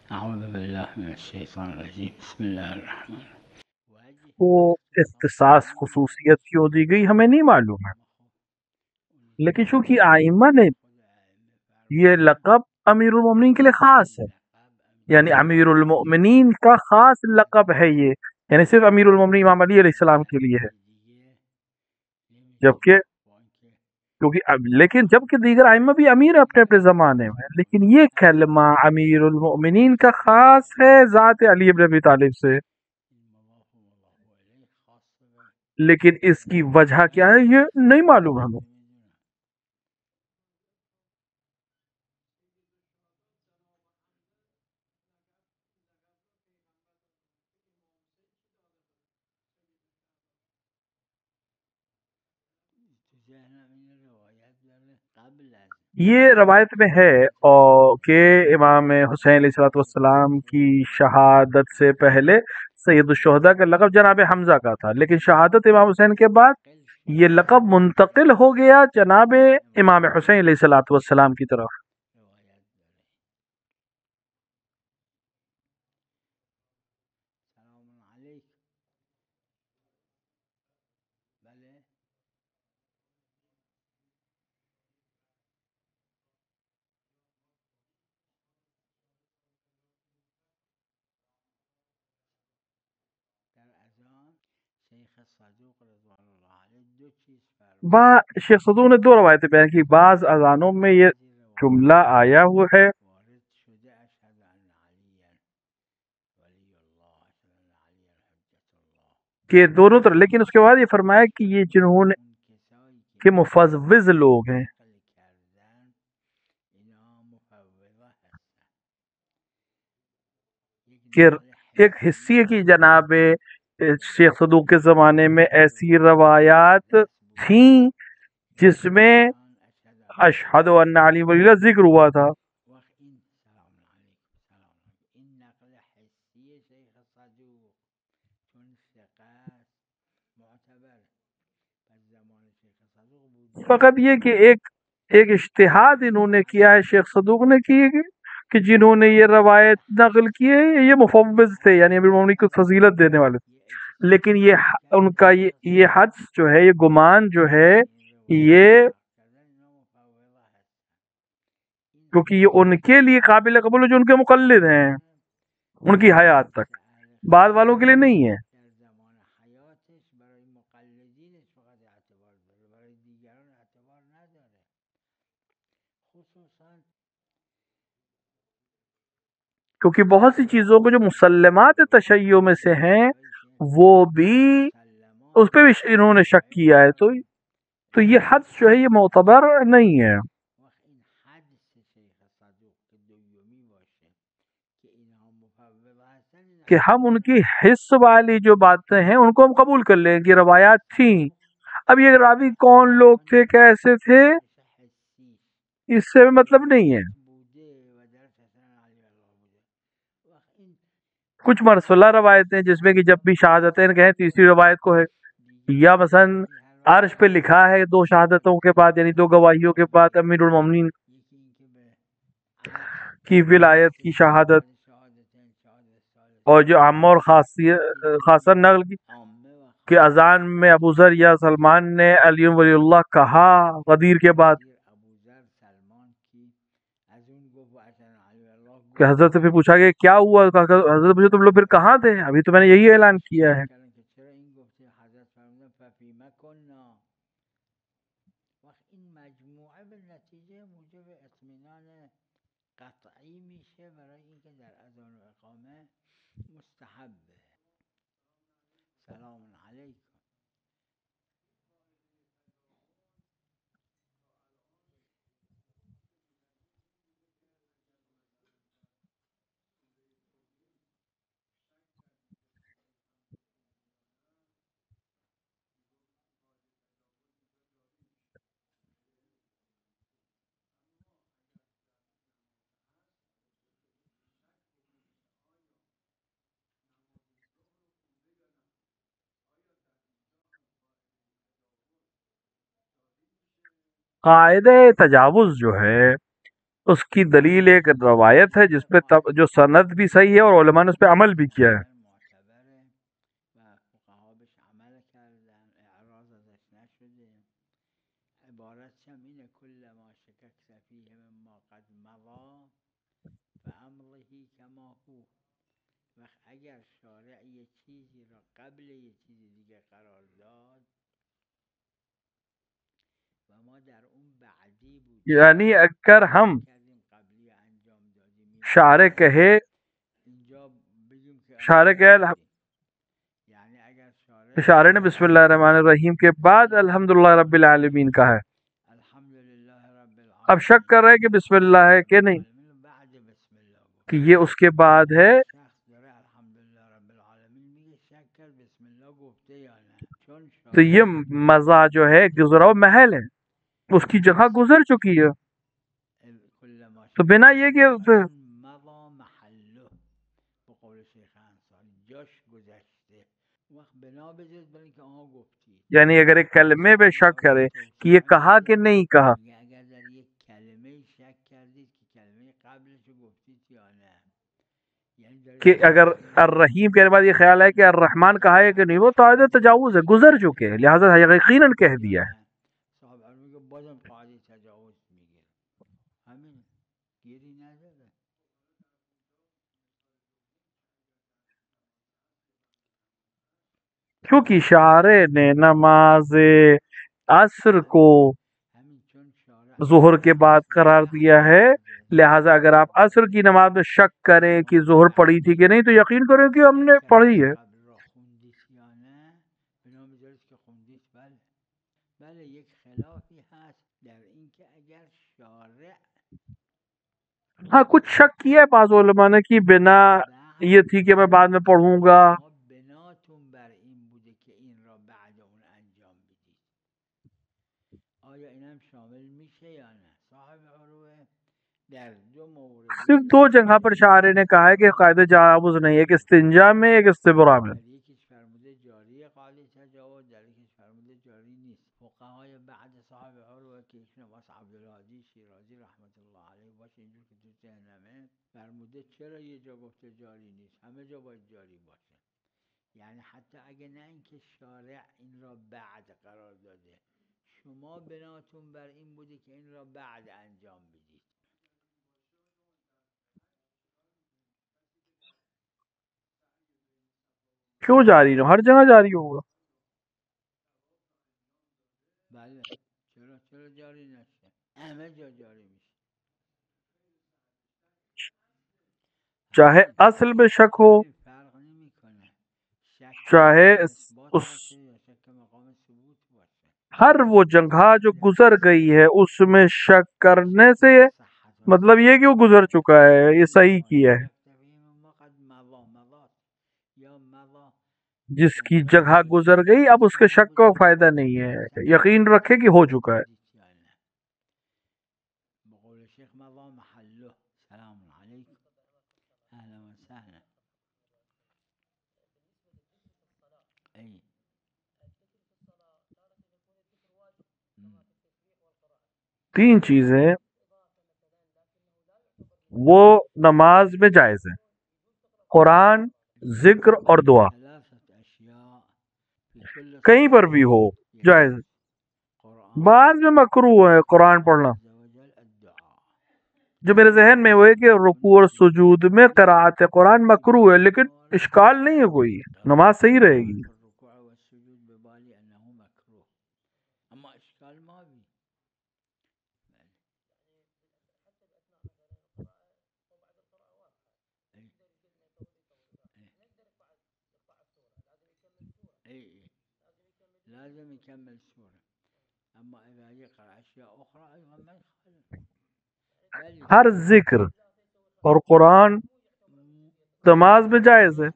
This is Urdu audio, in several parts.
أعوذ بالله من الشيطان الرجيم بسم الله الرحمن کو اختصاص خصوصیت کیوں دی گئی ہمیں نہیں معلوم ہے، لیکن چونکہ آئمہ نے یہ لقب امیر المومنین کے لیے خاص ہے، یعنی امیر المؤمنین کا خاص لقب ہے یہ، یعنی صرف امیر المومنین امام علی علیہ السلام کے لیے ہے، جبکہ لیکن جبکہ دیگر ائمہ بھی امیر اپنے اپنے زمانے میں، لیکن یہ کلمہ امیر المؤمنین کا خاص ہے ذات علی ابن ابی طالب سے، لیکن اس کی وجہ کیا ہے یہ نہیں معلوم ہمیں۔ یہ روایت میں ہے اور کہ امام حسین علیہ الصلوۃ والسلام کی شہادت سے پہلے سید الشہداء کا لقب جناب حمزہ کا تھا، لیکن شہادت امام حسین کے بعد یہ لقب منتقل ہو گیا جناب امام حسین علیہ الصلوۃ والسلام کی طرف۔ شیخ صدوق نے دو روایتیں بیان کی، بعض اذانوں میں یہ جملہ آیا ہوا ہے کہ دونوں طرح، لیکن اس کے بعد یہ فرمایا کہ یہ جنہوں نے کہ مفوض لوگ ہیں، کہ ایک حصے کی جناب شیخ صدوق کے زمانے میں ایسی روایات تھیں جس میں اشہد ان علی ولی اللہ ذکر ہوا تھا۔ فقط یہ کہ ایک اجتہاد انہوں نے کیا ہے، شیخ صدوق نے کی ہے کہ جنہوں نے یہ روایت نقل کی ہے یہ مفوض تھے، یعنی امیر المومنین کو فضیلت دینے والے تھے، لیکن یہ ان کا یہ حدس جو ہے، یہ گمان جو ہے، یہ کیونکہ یہ ان کے لیے قابل قبول ہے جو ان کے مقلد ہیں ان کی حیات تک، بعد والوں کے لیے نہیں ہے۔ کیونکہ بہت سی چیزوں کو جو مسلمات تشیع میں سے ہیں وہ بھی اس پہ بھی انہوں نے شک کیا ہے، تو یہ حدس جو ہے یہ معتبر نہیں ہے کہ ہم ان کی حص والی جو باتیں ہیں ان کو ہم قبول کر لیں کہ روایات تھیں۔ اب یہ راوی کون لوگ تھے، کیسے تھے، اس سے مطلب نہیں ہے۔ کچھ مرسلہ روایتیں جس میں کہ جب بھی شہادتین کہیں تیسری روایت کو ہے، یا مثلا عرش پہ لکھا ہے دو شہادتوں کے بعد، یعنی دو گواہیوں کے بعد امیر المومنین کی ولایت کی شہادت، اور جو عامہ اور خاصہ نقل کی کہ اذان میں ابو ذر یا سلمان نے علی ولی اللہ کہا غدیر کے بعد، کہ حضرت سے پھر پوچھا کہ کیا ہوا، حضرت پوچھا تم لوگ پھر کہاں تھے، ابھی تو میں نے یہی اعلان کیا ہے۔ قاعدہ تجاوز جو ہے اس کی دلیل ایک روایت ہے جس پہ جو سند بھی صحیح ہے اور علماء نے اس پہ عمل بھی کیا ہے. یعنی اگر ہم شارع کہے شارع نے بسم اللہ الرحمن الرحیم کے بعد الحمدللہ رب العالمین کا ہے، اب شک کر رہے ہیں کہ بسم اللہ ہے کہ نہیں، کہ یہ اس کے بعد ہے. تو یہ مزہ جو ہے گزرا محل ہے، اس کی جگہ گزر چکی ہے، تو بنا یہ کہ یعنی اگر ایک کلمے پہ شک کرے کہ یہ کہا کہ نہیں کہا، کہ اگر الرحیم کے بعد یہ خیال ہے کہ الرحمن کہا ہے کہ نہیں، وہ تو تجاوز ہے، گزر چکے ہیں، لہٰذا یقیناً کہہ دیا ہے. کیونکہ شارع نے نماز عصر کو ظہر کے بعد قرار دیا ہے، لہٰذا اگر آپ عصر کی نماز میں شک کریں کہ ظہر پڑھی تھی کہ نہیں تو یقین کریں کہ ہم نے پڑھی ہے. ہاں کچھ شک کیا ہے بعض علماء نے کہ بنا یہ تھی کہ میں بعد میں پڑھوں گا. صرف دو جگہ پر شاعر نے کہا ہے کہ قاعدہ تجاوز نہیں ہے، ایک استنجا میں ایک استبرا میں. کیوں جاری نہ ہر جگہ جاری ہوگا؟ چاہے اصل میں شک ہو، چاہے اس ہر وہ جگہ جو گزر گئی ہے اس میں شک کرنے سے مطلب یہ کہ وہ گزر چکا ہے، یہ صحیح کیا ہے. جس کی جگہ گزر گئی اب اس کے شک کا فائدہ نہیں ہے، یقین رکھے کہ ہو چکا ہے. تین چیزیں وہ نماز میں جائز ہیں: قرآن، ذکر اور دعا. کہیں پر بھی ہو جائز. بعض میں مکروہ ہے قرآن پڑھنا، جو میرے ذہن میں وہ ہے کہ رکوع اور سجود میں قراءت قرآن مکروہ ہے، لیکن اشکال نہیں ہے، کوئی نماز صحیح رہے گی. ہر ذکر اور قرآن نماز میں جائز ہے.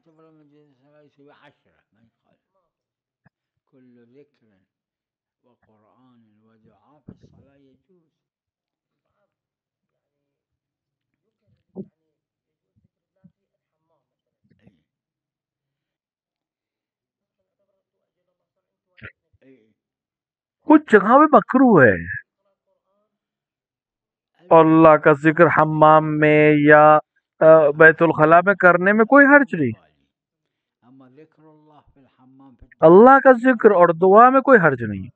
کچھ جگہ پہ مکروہ ہے. اللہ کا ذکر حمام میں یا بیت الخلاء میں کرنے میں کوئی حرج نہیں. اللہ کا ذکر اور دعا میں کوئی حرج نہیں.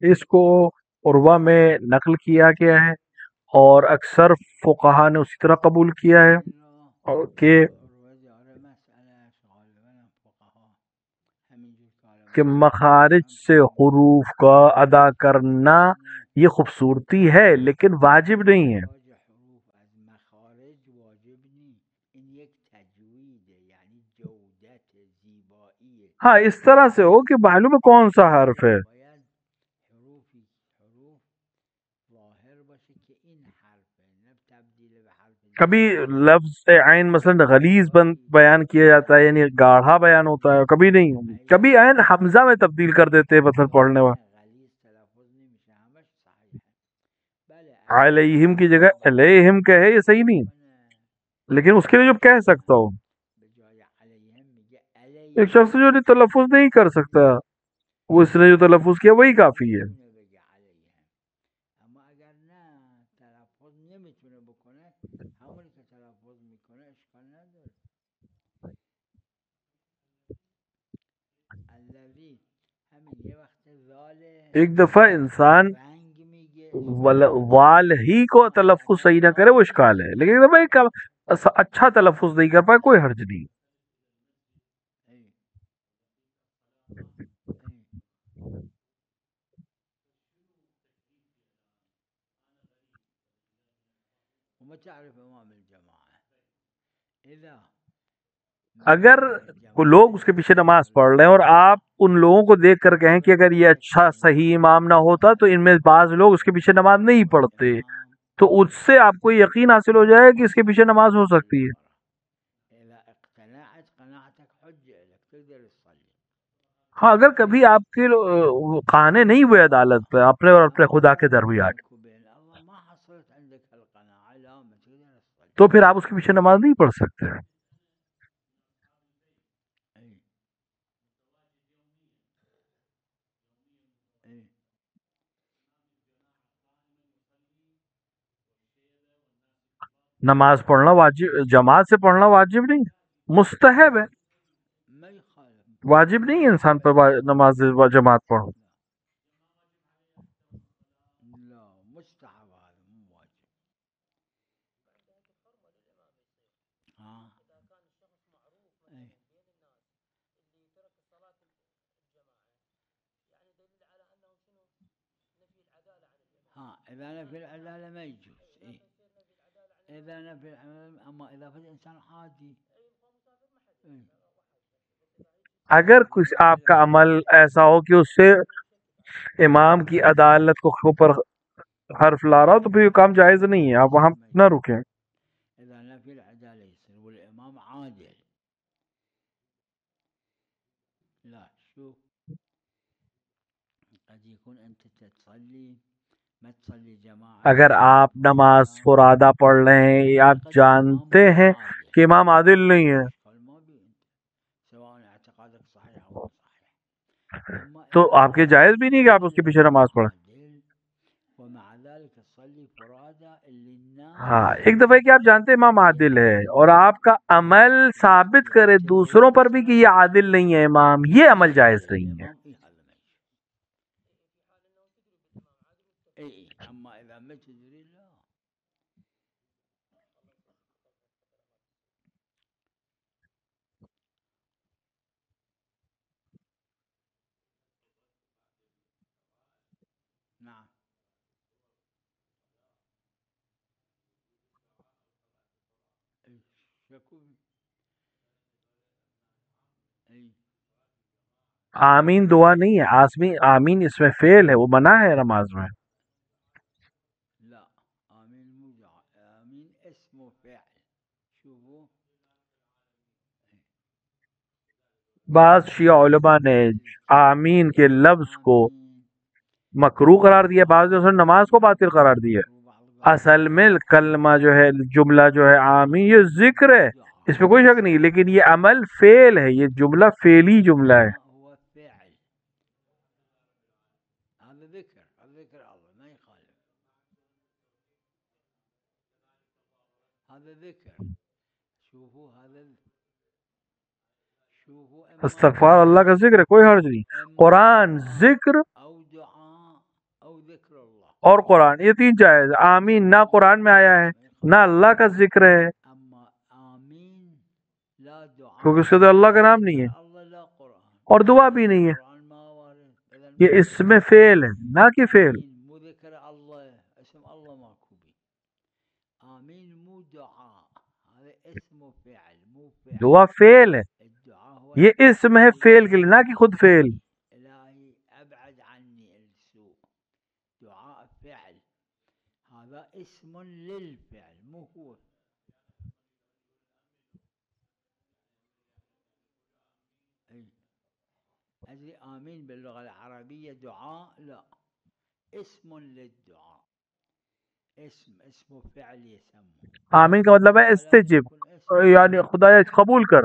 اس کو عروہ میں نقل کیا گیا ہے اور اکثر فقہا نے اسی طرح قبول کیا ہے کہ مخارج سے حروف کا ادا کرنا یہ خوبصورتی ہے لیکن واجب نہیں ہے. ہاں اس طرح سے ہو کہ معلوم ہے کون سا حرف ہے. کبھی لفظ عین مثلا غلیظ بیان کیا جاتا ہے یعنی گاڑھا بیان ہوتا ہے، کبھی نہیں. کبھی عین حمزہ میں تبدیل کر دیتے ہیں مثلا پڑھنے والے، علیہم کی جگہ علیہم کہے یہ صحیح نہیں، لیکن اس کے لیے جو کہہ سکتا ہوں ایک شخص جو تلفظ نہیں کر سکتا وہ اس نے جو تلفظ کیا وہی کافی ہے. ایک دفعہ انسان وال ہی کو تلفظ صحیح نہ کرے وہ اشکال ہے، لیکن ایک دفعہ ایک اچھا تلفظ نہیں کر پائے کوئی حرج نہیں. اگر لوگ اس کے پیچھے نماز پڑھ رہے ہیں اور آپ ان لوگوں کو دیکھ کر کہیں کہ اگر یہ اچھا صحیح امام نہ ہوتا تو ان میں بعض لوگ اس کے پیچھے نماز نہیں پڑھتے، تو اس سے آپ کو یقین حاصل ہو جائے کہ اس کے پیچھے نماز ہو سکتی ہے. ہاں اگر کبھی آپ کے خانے نہیں ہوئے عدالت پہ اپنے اور اپنے خدا کے درمیان تو پھر آپ اس کے پیچھے نماز نہیں پڑھ سکتے. نماز پڑھنا واجب، جماعت سے پڑھنا واجب نہیں، مستحب ہے، واجب نہیں ہے انسان پر نماز جماعت پڑھو. اگر کچھ آپ کا عمل ایسا ہو کہ اس سے امام کی عدالت کو اوپر حرف لا رہا ہو تو پھر یہ کام جائز نہیں ہے، آپ وہاں نہ رکیں. اگر آپ نماز فرادہ پڑھ رہے ہیں آپ جانتے ہیں کہ امام عادل نہیں ہے تو آپ کے جائز بھی نہیں کہ آپ اس کے پیچھے نماز پڑھیں. ہاں ایک دفعہ کہ آپ جانتے ہیں امام عادل ہے اور آپ کا عمل ثابت کرے دوسروں پر بھی کہ یہ عادل نہیں ہے امام، یہ عمل جائز نہیں ہے. آمین دعا نہیں ہے، آمین اس میں فعل ہے، وہ منع ہے نماز میں. بعض شیعہ علماء نے آمین کے لفظ کو مکروہ قرار دیا، بعض نے نماز کو باطل قرار دیا۔ اصل میں کلمہ جو ہے، جملہ جو ہے آمین، یہ ذکر ہے، اس پہ کوئی شک نہیں، لیکن یہ عمل فعل ہے، یہ جملہ فعلی جملہ ہے۔ استغفار اللہ کا ذکر ہے، کوئی حرج نہیں۔ قرآن، ذکر اور قرآن، یہ تین جائز۔ آمین نہ قرآن میں آیا ہے نہ اللہ کا ذکر ہے، کیونکہ اس کے تو اللہ کا نام نہیں ہے، اور دعا بھی نہیں ہے۔ یہ اسم فعل ہے نہ کہ فعل۔ دعا فعل ہے، یہ اسم ہے فعل کے لیے، نہ کہ خود فعل۔ آمین کا مطلب ہے استجب، یعنی خدا قبول کر،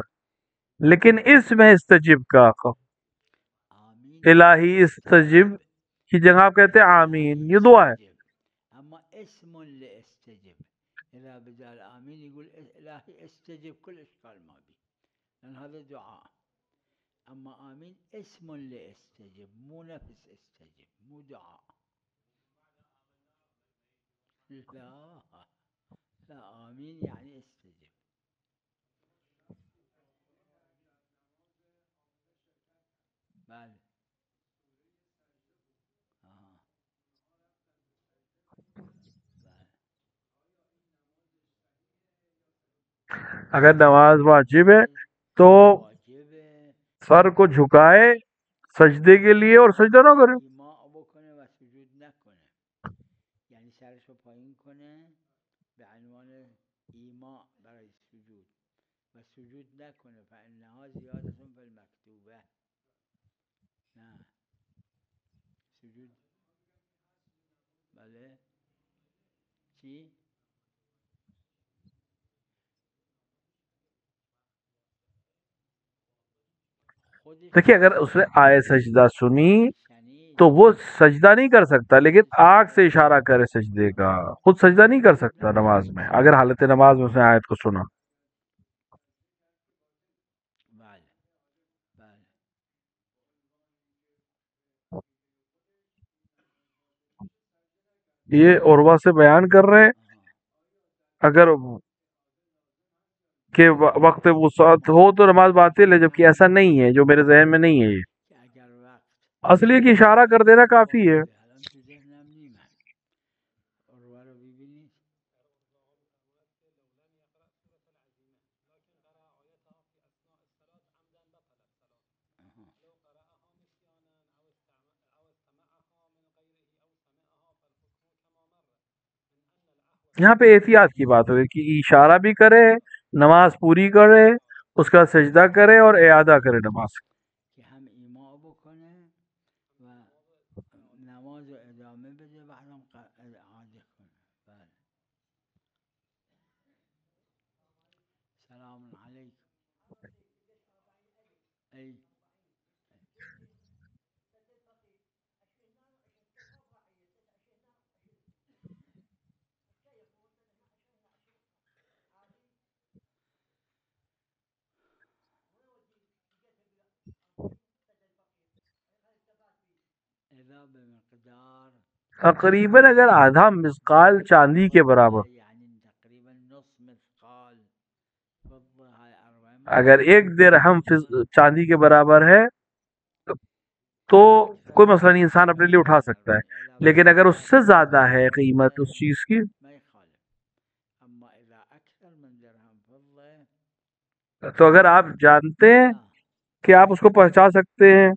لیکن اسم ہے استجب کا۔ الہی استجب کی جگہ آپ کہتے ہیں آمین، یہ دعا ہے۔ اگر نماز واجب ہے تو سر کو جھکائے سجدے کے لیے اور سجدہ نہ کرے۔ دیکھیے اگر اس نے آئے سجدہ سنی تو وہ سجدہ نہیں کر سکتا، لیکن آنکھ سے اشارہ کرے سجدے کا، خود سجدہ نہیں کر سکتا نماز میں، اگر حالت نماز میں اس نے آیت کو سنا۔ یہ عروہ سے بیان کر رہے ہیں، اگر کہ وقت وسعت ہو تو نماز باطل ہے، جبکہ ایسا نہیں ہے، جو میرے ذہن میں نہیں ہے۔ یہ اصلی کی اشارہ کر دینا کافی ہے۔ یہاں پہ احتیاط کی بات ہوئی کہ اشارہ بھی کرے، نماز پوری کرے، اس کا سجدہ کرے اور اعادہ کرے نماز۔ تقریباً اگر آدھا مثقال چاندی کے برابر، اگر 1 درہم چاندی کے برابر ہے تو کوئی مسئلہ نہیں، انسان اپنے لیے اٹھا سکتا ہے، لیکن اگر اس سے زیادہ ہے قیمت اس چیز کی تو اگر آپ جانتے ہیں کہ آپ اس کو پہنچا سکتے ہیں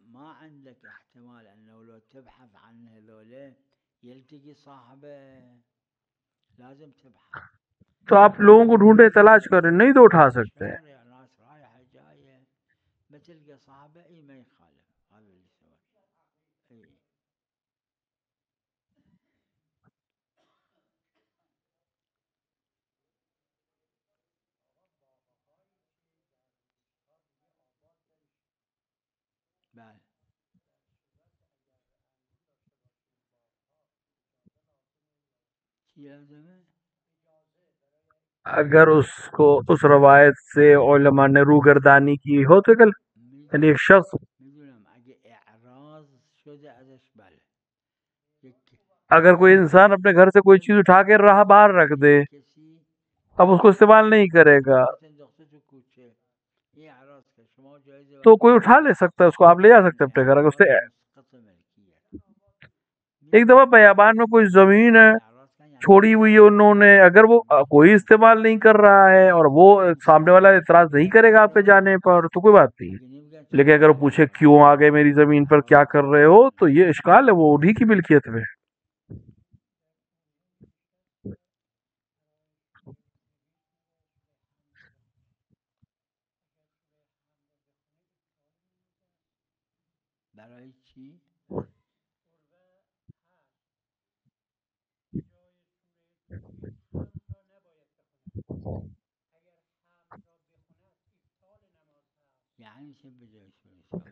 تو آپ لوگوں کو ڈھونڈے، تلاش کریں، نہیں تو اٹھا سکتے ہیں۔ بتلقى صاحبه اي ما يخالف هذا اللي سوى اي. بله چی لازمه؟ اگر اس کو اس روایت سے علماء نے روگردانی کی ہو تو یعنی ایک شخص میدونم اگه اعراض شده ازش بله. یک اگر کوئی انسان اپنے گھر سے کوئی چیز اٹھا کے راہ باہر رکھ دے، کسی اب اس کو استعمال نہیں کرے گا انداخته تو کوچه این اعراض که شما جایزه تو کوئی اٹھا لے سکتا ہے، اس کو آپ لے جا سکتے ہیں اپنے گھر. اگر اس سے مسقط ملکیت ایک دفعہ بیابان میں کوئی زمین ہے اعراض کا یعنی چھوڑی ہوئی ہے انہوں نے، اگر وہ کوئی استعمال نہیں کر رہا ہے اور وہ سامنے والا اعتراض نہیں کرے گا آپ کے جانے پر تو کوئی بات نہیں. لیکن اگر وہ پوچھے کیوں آ گئے میری زمین پر، کیا کر رہے ہو، تو یہ اشکال ہے، وہ انہی کی ملکیت میں. برای چی؟ یعنی چه به جای سوره ثابت؟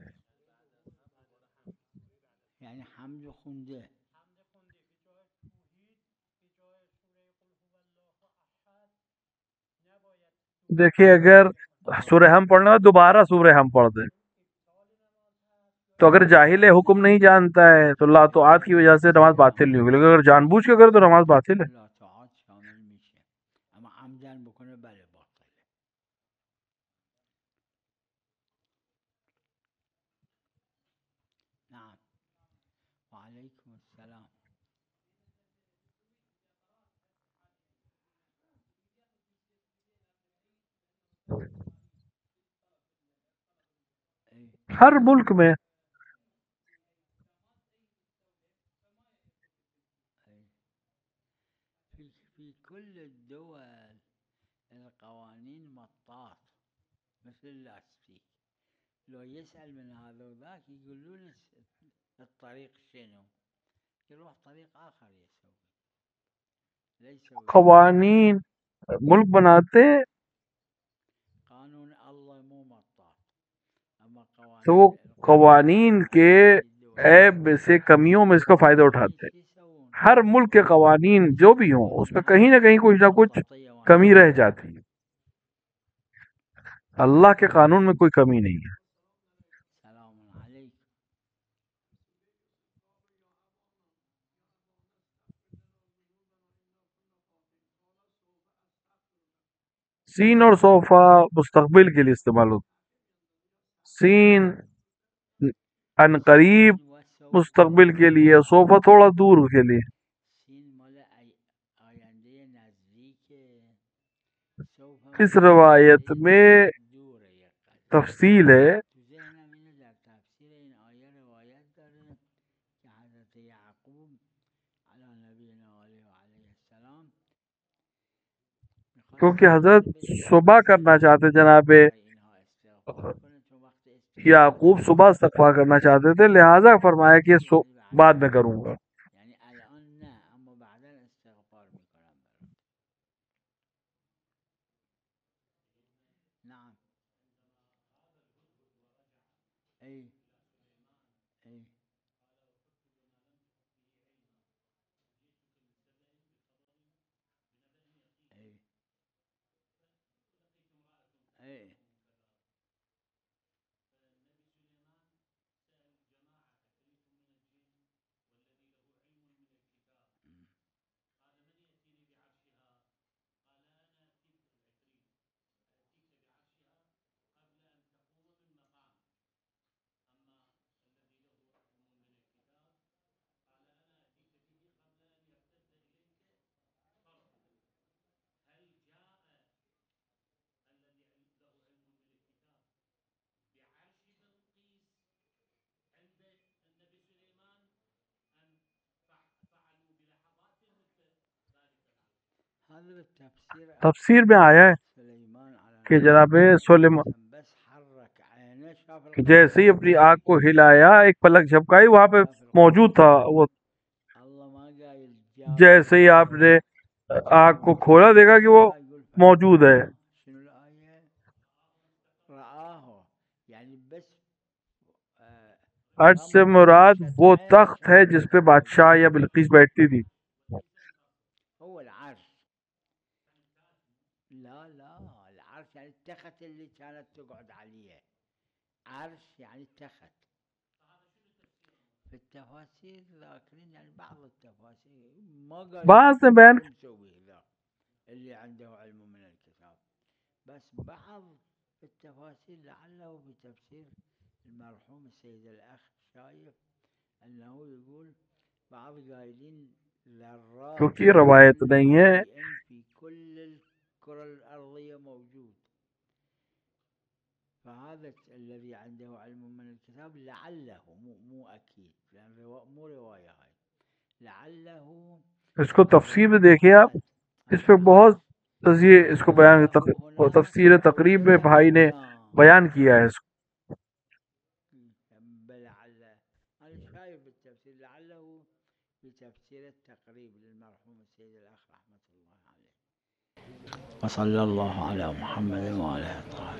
یعنی حمد خونده دیکھیے اگر سورہ ہم پڑھنا ہے دوبارہ سورہ ہم پڑھ دیں تو اگر جاہل حکم نہیں جانتا ہے تو لا طاعت کی وجہ سے نماز باطل نہیں ہوگی، لیکن اگر جان بوجھ کے کرے تو نماز باطل ہے. لا طاعت شامل میشه اما عمدن بکنه بله باطله. نعم وعلیکم السلام. ای ہر ملک میں ای في كل الدول القوانين مطاط مثل اللاستيك، لو يسأل من هذا وذاك يقولون الطريق شنو، يروح طريق آخر يسوي ليس قوانین ملک بناتے ہیں قانون الله مو مطاط اما تو وہ قوانين قوانین کے عیب سے کمیوں میں اس کا فائدہ اٹھاتے ہیں. ہر ملک کے قوانین جو بھی ہوں اس میں کہیں نہ کچھ کمی رہ جاتی ہے. اللہ کے قانون میں کوئی کمی نہیں ہے. سلام علیکم. سین اور صوفہ مستقبل کے لیے استعمال ہوتا. سین ان قریب مستقبل کے لیے، صوفہ تھوڑا دور کے لیے. سین مال آینده نزدیک، اس روایت میں دور یقل. تفصیل ہے. تو ذهنم اینه در تفسیر این آیه روایت داره که حضرت یعقوب علی نبینا علیه و علیه السلام کیونکہ حضرت صبح کرنا چاہتے جناب یعقوب صبح استغفار کرنا چاہتے تھے، لہٰذا فرمایا کہ بعد میں کروں گا. یعنی الان نه اما بعدا استغفار میکنم برات. نعم ای ای ای ای تفسیر میں آیا ہے سلیمان علی کہ جناب سلیمان بس حرک عینش کہ جیسے ہی اپنی آنکھ کو ہلایا ایک پلک جھپکائی وہاں پہ موجود تھا وہ، جیسے ہی آپ نے آنکھ کو کھولا دیکھا کہ وہ موجود ہے. عرش سے مراد وہ تخت ہے جس پہ بادشاہ یا بلقیس بیٹھتی تھی. هو العرش. لا العرش يعني التخت اللي كانت تقعد عليه. عرش يعني تخت. في التفاسير ذاكرين يعني بعض التفاسير ما قال بعض نے بیان مسوي ذا اللي عنده علم من الكتاب، بس بعض التفاسير لعله في تفسير المرحوم السيد الأخ شايف أنه يقول بعض قائلين ذرات کیونکہ یہ روایت نہیں ہے في كل الكرة الأرضية موجود، فهذا الذي عنده علم من الكتاب لعله مو أكيد لأن مو رواية هاي لعله. اس کو تفسیر میں دیکھیں آپ، اس پہ بہت تجزیے اس کو بیان تفسیر تقریب میں بھائی نے بیان کیا ہے اس کو. لعل أنا شايف التفسير لعله في تفسير التقريب للمرحوم السيد الأخ رحمة الله عليه. وصلى الله على محمد وعلى آله.